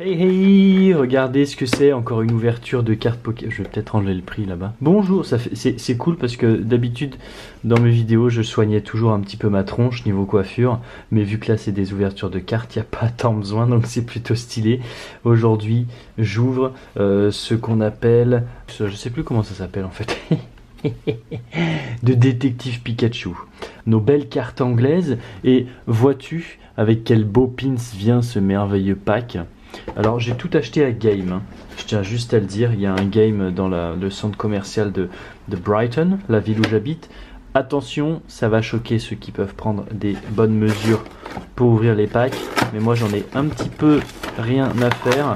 Hey hey, regardez ce que c'est, encore une ouverture de carte Pokémon. Je vais peut-être enlever le prix là-bas. Bonjour, c'est cool parce que d'habitude dans mes vidéos je soignais toujours un petit peu ma tronche niveau coiffure, mais vu que là c'est des ouvertures de cartes, il n'y a pas tant besoin donc c'est plutôt stylé. Aujourd'hui j'ouvre ce qu'on appelle, je sais plus comment ça s'appelle en fait. De détective Pikachu. Nos belles cartes anglaises et vois-tu avec quel beau pins vient ce merveilleux pack. Alors j'ai tout acheté à Game, hein. Je tiens juste à le dire, il y a un Game dans le centre commercial de Brighton, la ville où j'habite. Attention, ça va choquer ceux qui peuvent prendre des bonnes mesures pour ouvrir les packs, mais moi j'en ai un petit peu rien à faire.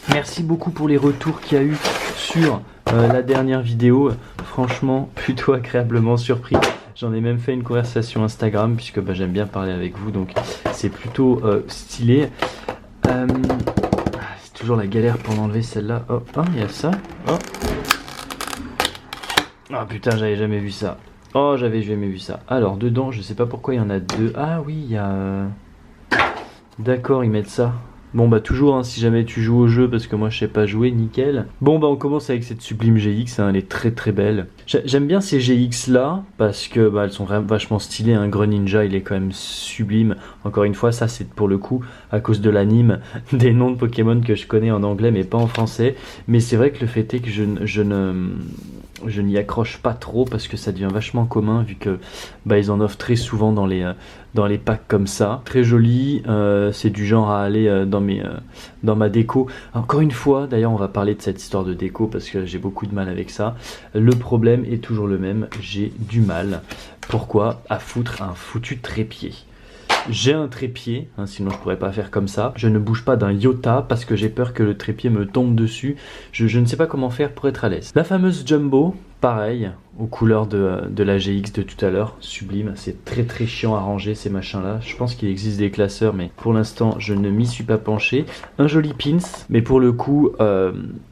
Merci beaucoup pour les retours qu'il y a eu sur la dernière vidéo, franchement plutôt agréablement surpris. J'en ai même fait une conversation Instagram puisque j'aime bien parler avec vous, donc c'est plutôt stylé. C'est toujours la galère pour enlever celle-là. Oh, il y a ça. Oh. Ah putain, j'avais jamais vu ça. Oh, j'avais jamais vu ça. Alors, dedans, je sais pas pourquoi il y en a deux. Ah oui, il y a... D'accord, ils mettent ça. Bon toujours hein, si jamais tu joues au jeu parce que moi je sais pas jouer, nickel. Bon on commence avec cette sublime GX, hein, elle est très très belle. J'aime bien ces GX là parce que elles sont vraiment vachement stylées, un Greninja il est quand même sublime. Encore une fois ça c'est pour le coup à cause de l'anime des noms de Pokémon que je connais en anglais mais pas en français. Mais c'est vrai que le fait est que je n'y accroche pas trop parce que ça devient vachement commun vu que ils en offrent très souvent dans les packs comme ça. Très joli, c'est du genre à aller dans ma déco. Encore une fois, d'ailleurs on va parler de cette histoire de déco parce que j'ai beaucoup de mal avec ça. Le problème est toujours le même, j'ai du mal. Pourquoi? À foutre un foutu trépied. J'ai un trépied, hein, sinon je pourrais pas faire comme ça. Je ne bouge pas d'un iota parce que j'ai peur que le trépied me tombe dessus. Je ne sais pas comment faire pour être à l'aise. La fameuse Jumbo, pareil, aux couleurs de la GX de tout à l'heure, sublime. C'est très très chiant à ranger ces machins-là. Je pense qu'il existe des classeurs, mais pour l'instant je ne m'y suis pas penché. Un joli pins, mais pour le coup,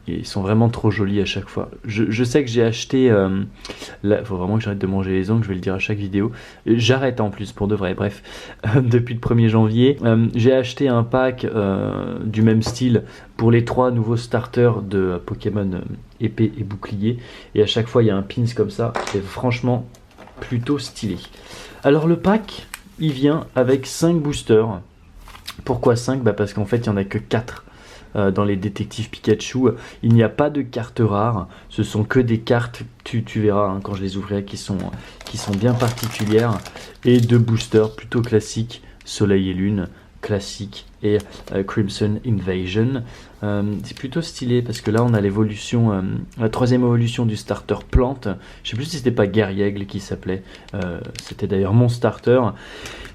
ils sont vraiment trop jolis à chaque fois. Je sais que j'ai acheté... là, faut vraiment que j'arrête de manger les ongles, je vais le dire à chaque vidéo. J'arrête en plus, pour de vrai, bref. Depuis le 1er janvier, j'ai acheté un pack du même style pour les 3 nouveaux starters de Pokémon épée et bouclier. Et à chaque fois, il y a un pins comme ça. C'est franchement plutôt stylé. Alors le pack, il vient avec 5 boosters. Pourquoi 5 ? Parce qu'en fait, il n'y en a que 4. Dans les détectives Pikachu, il n'y a pas de cartes rares, ce sont que des cartes, tu verras hein, quand je les ouvrirai, qui sont bien particulières, et 2 boosters plutôt classiques, Soleil et Lune, classique, et Crimson Invasion. C'est plutôt stylé parce que là on a l'évolution, la 3e évolution du starter plante. Je sais plus si c'était pas Guerriègle qui s'appelait, c'était d'ailleurs mon starter.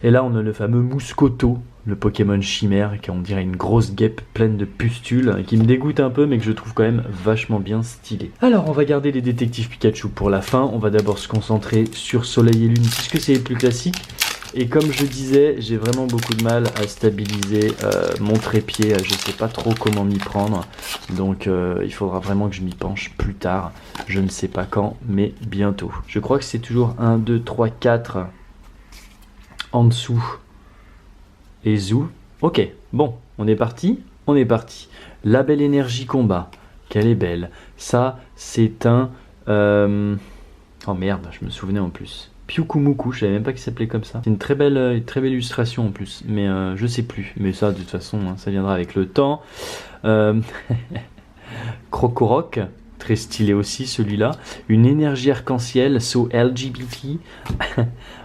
Et là on a le fameux Mouscoto, le Pokémon chimère, qui on dirait une grosse guêpe pleine de pustules, qui me dégoûte un peu mais que je trouve quand même vachement bien stylé. Alors on va garder les détectives Pikachu pour la fin, on va d'abord se concentrer sur Soleil et Lune puisque c'est les plus classiques. Et comme je disais, j'ai vraiment beaucoup de mal à stabiliser mon trépied, je sais pas trop comment m'y prendre, donc il faudra vraiment que je m'y penche plus tard, je ne sais pas quand, mais bientôt. Je crois que c'est toujours 1, 2, 3, 4 en dessous et zou. Ok, bon, on est parti. La belle énergie combat, qu'elle est belle. Ça, c'est un... Oh merde, je me souvenais en plus. Pyukumuku, je savais même pas qu'il s'appelait comme ça. C'est une très belle illustration en plus, mais je sais plus. Mais ça, de toute façon, hein, ça viendra avec le temps. Crocoroc, très stylé aussi celui-là. Une énergie arc-en-ciel, so LGBT.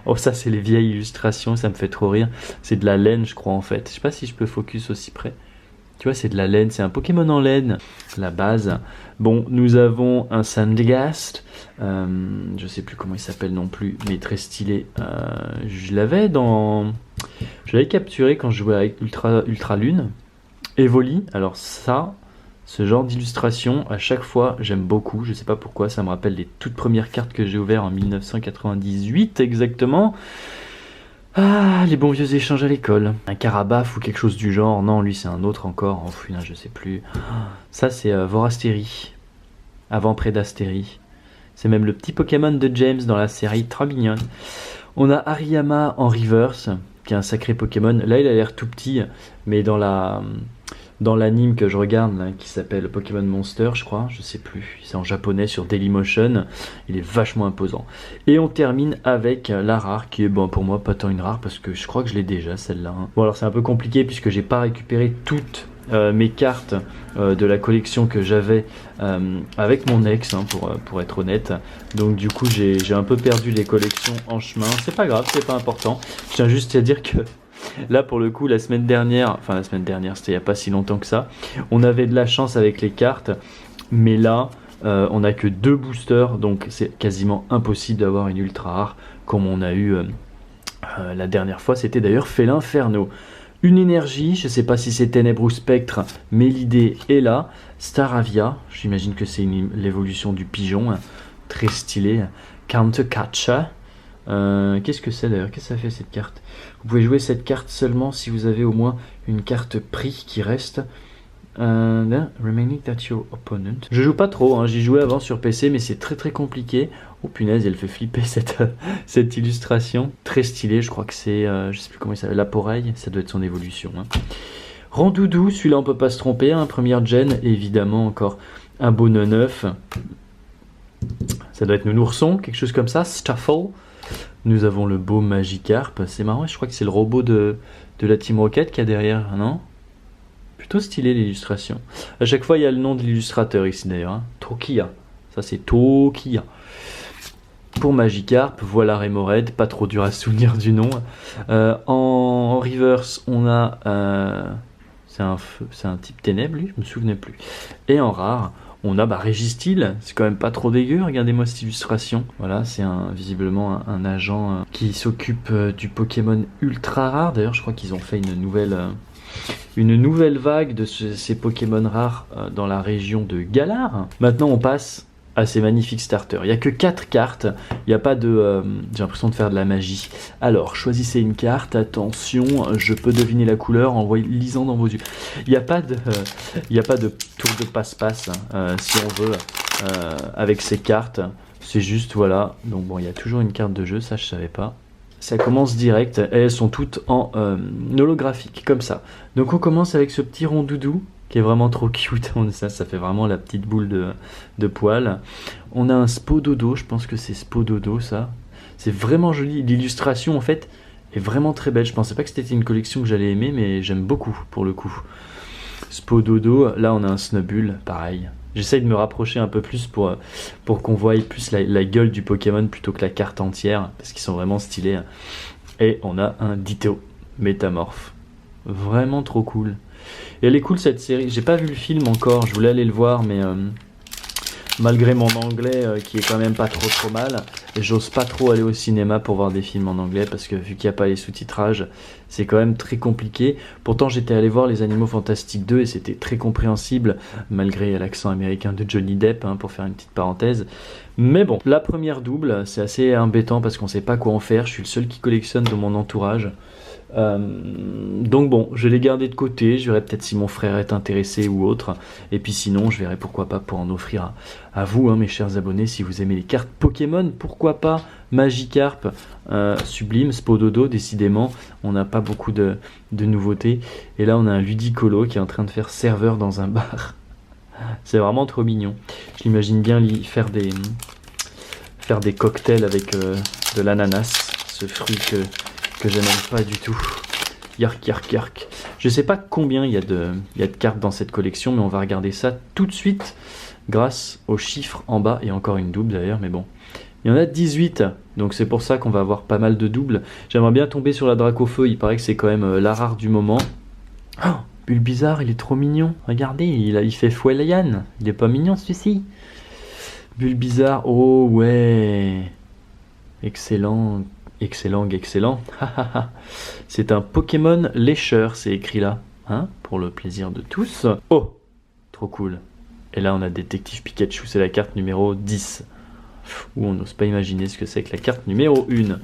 Oh ça, c'est les vieilles illustrations, ça me fait trop rire. C'est de la laine, je crois en fait. Je sais pas si je peux focus aussi près. Tu vois, c'est de la laine, c'est un Pokémon en laine, la base. Bon, nous avons un Sandygast, je sais plus comment il s'appelle non plus, mais très stylé. Je l'avais capturé quand je jouais avec Ultra Lune. Evoli, alors ça, ce genre d'illustration, à chaque fois, j'aime beaucoup. Je sais pas pourquoi, ça me rappelle les toutes premières cartes que j'ai ouvertes en 1998 exactement. Ah, les bons vieux échanges à l'école. Un Carabaf ou quelque chose du genre. Non, lui c'est un autre encore. Enfin, je sais plus. Ça c'est Vorastéry. Avant Prédastéry. C'est même le petit Pokémon de James dans la série. Trop mignonne. On a Hariyama en reverse, qui est un sacré Pokémon. Là il a l'air tout petit, mais dans la dans l'anime que je regarde là, qui s'appelle Pokémon Monster, je crois, je sais plus, c'est en japonais sur Dailymotion, il est vachement imposant. Et on termine avec la rare qui est bon pour moi pas tant une rare parce que je crois que je l'ai déjà celle-là. Hein. Bon alors c'est un peu compliqué puisque j'ai pas récupéré toutes mes cartes de la collection que j'avais avec mon ex, hein, pour être honnête. Donc du coup j'ai un peu perdu les collections en chemin. C'est pas grave, c'est pas important. Je tiens juste à dire que là pour le coup la semaine dernière c'était il n'y a pas si longtemps que ça, on avait de la chance avec les cartes, mais là on n'a que 2 boosters, donc c'est quasiment impossible d'avoir une ultra rare comme on a eu la dernière fois. C'était d'ailleurs Félin-Inferno. Une énergie, je ne sais pas si c'est Ténèbres ou Spectre, mais l'idée est là. Staravia, j'imagine que c'est l'évolution du pigeon, hein, très stylé. Countercatcher, qu'est-ce que c'est d'ailleurs? Qu'est-ce que ça fait cette carte? Vous pouvez jouer cette carte seulement si vous avez au moins une carte prix qui reste. Remaining that your opponent. Je joue pas trop, hein, j'y jouais avant sur PC, mais c'est très très compliqué. Oh punaise, elle fait flipper cette illustration. Très stylée, je crois que c'est, je sais plus comment il s'appelle, Laporeille, ça doit être son évolution. Hein. Randoudou, celui-là on peut pas se tromper, hein, première gen, évidemment encore un beau 9. Ça doit être Nounourson, quelque chose comme ça, Staffel. Nous avons le beau Magikarp, c'est marrant, je crois que c'est le robot de la Team Rocket qui a derrière, non? Plutôt stylé l'illustration. À chaque fois il y a le nom de l'illustrateur ici d'ailleurs, hein. Tokia, ça c'est Tokia. Pour Magikarp, voilà Remoraid, pas trop dur à se souvenir du nom. En reverse, on a... c'est un type ténèbres, lui, je me souvenais plus. Et en rare, on a Régistil, c'est quand même pas trop dégueu, regardez-moi cette illustration. Voilà, c'est visiblement un agent qui s'occupe du Pokémon ultra rare. D'ailleurs, je crois qu'ils ont fait une nouvelle vague de ces Pokémon rares dans la région de Galar. Maintenant, on passe à ces magnifiques starters. Il n'y a que 4 cartes, il n'y a pas de... j'ai l'impression de faire de la magie. Alors, choisissez une carte, attention, je peux deviner la couleur en lisant dans vos yeux. Il n'y a pas de tour de passe-passe, si on veut, avec ces cartes. C'est juste, voilà. Donc bon, il y a toujours une carte de jeu, ça je savais pas. Ça commence direct, et elles sont toutes en holographique, comme ça. Donc on commence avec ce petit rondoudou, qui est vraiment trop cute, ça fait vraiment la petite boule de poils. On a un Spododo, je pense que c'est Spododo ça. C'est vraiment joli, l'illustration en fait est vraiment très belle. Je pensais pas que c'était une collection que j'allais aimer, mais j'aime beaucoup pour le coup. Spododo, là on a un Snubbull, pareil. J'essaye de me rapprocher un peu plus pour qu'on voie plus la gueule du Pokémon plutôt que la carte entière, parce qu'ils sont vraiment stylés. Et on a un Ditto Métamorphe. Vraiment trop cool. Et elle est cool cette série, j'ai pas vu le film encore, je voulais aller le voir, mais malgré mon anglais qui est quand même pas trop mal, j'ose pas trop aller au cinéma pour voir des films en anglais parce que vu qu'il n'y a pas les sous-titrages, c'est quand même très compliqué. Pourtant j'étais allé voir Les Animaux Fantastiques 2 et c'était très compréhensible malgré l'accent américain de Johnny Depp, hein, pour faire une petite parenthèse. Mais bon, la première double, c'est assez embêtant parce qu'on sait pas quoi en faire, je suis le seul qui collectionne dans mon entourage. Donc bon, je l'ai gardé de côté, je verrai peut-être si mon frère est intéressé ou autre, et puis sinon je verrai pourquoi pas pour en offrir à vous, hein, mes chers abonnés, si vous aimez les cartes Pokémon, pourquoi pas. Magikarp, sublime, Spododo, décidément on n'a pas beaucoup de nouveautés, et là on a un Ludicolo qui est en train de faire serveur dans un bar. C'est vraiment trop mignon, je l'imagine bien faire des cocktails avec de l'ananas, ce fruit que je n'aime pas du tout. Yark, yark, yark. Je sais pas combien il y a de cartes dans cette collection, mais on va regarder ça tout de suite grâce aux chiffres en bas, et encore une double d'ailleurs, mais bon. Il y en a 18, donc c'est pour ça qu'on va avoir pas mal de doubles. J'aimerais bien tomber sur la Dracofeu, il paraît que c'est quand même la rare du moment. Oh, Bulbizarre, il est trop mignon. Regardez, il fait Fouet-Yann. Il est pas mignon celui-ci. Bulbizarre, oh ouais. Excellent. Excellent. C'est un Pokémon lécheur, c'est écrit là, hein, pour le plaisir de tous. Oh, trop cool. Et là on a Détective Pikachu, c'est la carte numéro 10. Où on n'ose pas imaginer ce que c'est que la carte numéro 1.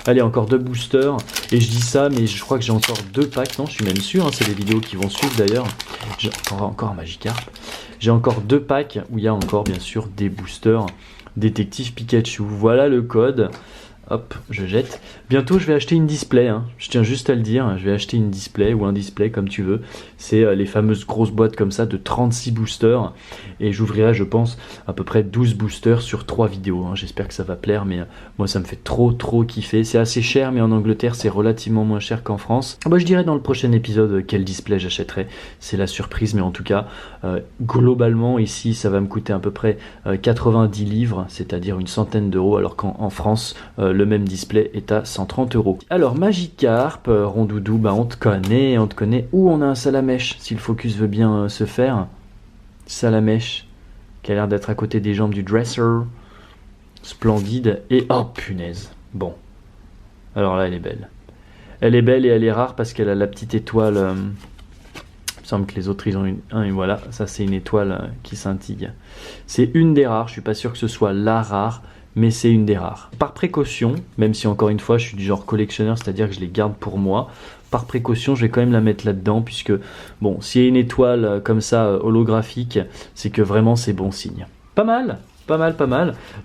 Allez, encore 2 boosters. Et je dis ça, mais je crois que j'ai encore 2 packs. Non, je suis même sûr, hein, c'est des vidéos qui vont suivre d'ailleurs. J'ai encore un Magikarp. J'ai encore 2 packs où il y a encore bien sûr des boosters Détective Pikachu. Voilà le code. Hop, je jette. Bientôt, je vais acheter une display. Hein. Je tiens juste à le dire. Je vais acheter une display ou un display comme tu veux. C'est les fameuses grosses boîtes comme ça de 36 boosters. Et j'ouvrirai, je pense, à peu près 12 boosters sur 3 vidéos. Hein. J'espère que ça va plaire, mais moi, ça me fait trop kiffer. C'est assez cher, mais en Angleterre, c'est relativement moins cher qu'en France. Bah, je dirai dans le prochain épisode quel display j'achèterai. C'est la surprise, mais en tout cas, globalement, ici, ça va me coûter à peu près 90 livres, c'est-à-dire une centaine d'euros, alors qu'en France, le même display est à 130 euros. Alors Magikarp, Rondoudou, bah on te connaît. Où on a un Salamèche, si le focus veut bien se faire. Salamèche, qui a l'air d'être à côté des jambes du dresser. Splendide. Et oh punaise. Bon. Alors là, elle est belle. Elle est belle et elle est rare parce qu'elle a la petite étoile. Il me semble que les autres, ils ont et voilà. Ça, c'est une étoile qui scintille. C'est une des rares. Je suis pas sûr que ce soit la rare, mais c'est une des rares. Par précaution, même si encore une fois je suis du genre collectionneur, c'est-à-dire que je les garde pour moi, par précaution je vais quand même la mettre là-dedans, puisque bon, s'il y a une étoile comme ça holographique, c'est que vraiment c'est bon signe. Pas mal.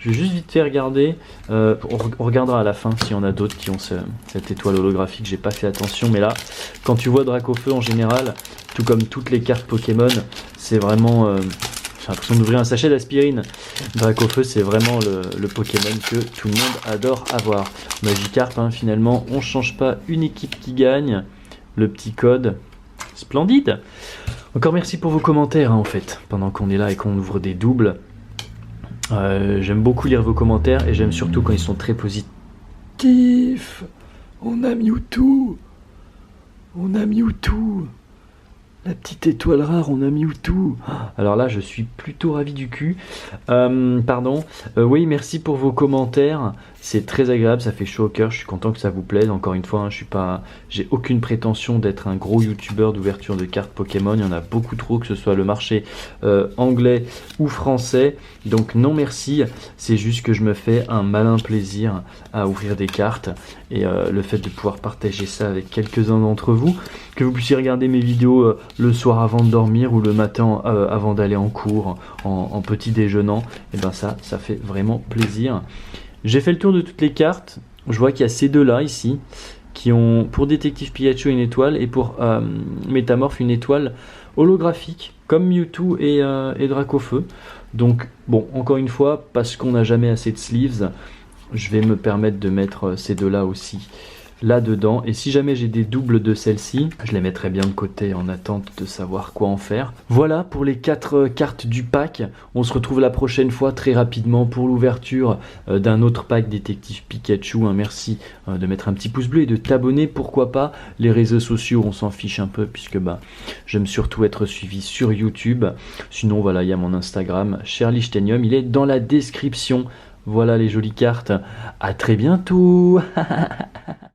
Je vais juste vite fait regarder, on regardera à la fin s'il y en a d'autres qui ont cette étoile holographique, j'ai pas fait attention, mais là, quand tu vois Dracofeu en général, tout comme toutes les cartes Pokémon, c'est vraiment... j'ai l'impression d'ouvrir un sachet d'aspirine. Dracofeu, c'est vraiment le Pokémon que tout le monde adore avoir. Magikarp, hein, finalement, on change pas une équipe qui gagne. Le petit code, splendide. Encore merci pour vos commentaires, hein, en fait, pendant qu'on est là et qu'on ouvre des doubles. J'aime beaucoup lire vos commentaires et j'aime surtout quand ils sont très positifs. On a Mewtwo. La petite étoile rare, on a Mewtwo. Alors là, je suis plutôt ravi du cul. Pardon. Oui, merci pour vos commentaires. C'est très agréable, ça fait chaud au cœur. Je suis content que ça vous plaise. Encore une fois, hein, j'ai aucune prétention d'être un gros youtubeur d'ouverture de cartes Pokémon. Il y en a beaucoup trop, que ce soit le marché anglais ou français. Donc non merci. C'est juste que je me fais un malin plaisir à ouvrir des cartes. Et le fait de pouvoir partager ça avec quelques-uns d'entre vous, que vous puissiez regarder mes vidéos le soir avant de dormir ou le matin avant d'aller en cours, en petit déjeunant, et ben ça fait vraiment plaisir. J'ai fait le tour de toutes les cartes. Je vois qu'il y a ces deux-là ici, qui ont pour Détective Pikachu une étoile et pour Métamorphe une étoile holographique, comme Mewtwo et Dracofeu. Donc bon, encore une fois, parce qu'on n'a jamais assez de sleeves, je vais me permettre de mettre ces deux-là aussi là-dedans. Et si jamais j'ai des doubles de celle-ci, je les mettrai bien de côté en attente de savoir quoi en faire. Voilà pour les 4 cartes du pack. On se retrouve la prochaine fois très rapidement pour l'ouverture d'un autre pack Détective Pikachu. Merci de mettre un petit pouce bleu et de t'abonner, pourquoi pas. Les réseaux sociaux, on s'en fiche un peu puisque j'aime surtout être suivi sur YouTube. Sinon voilà, il y a mon Instagram, Cherlichtenium, il est dans la description. Voilà les jolies cartes. À très bientôt.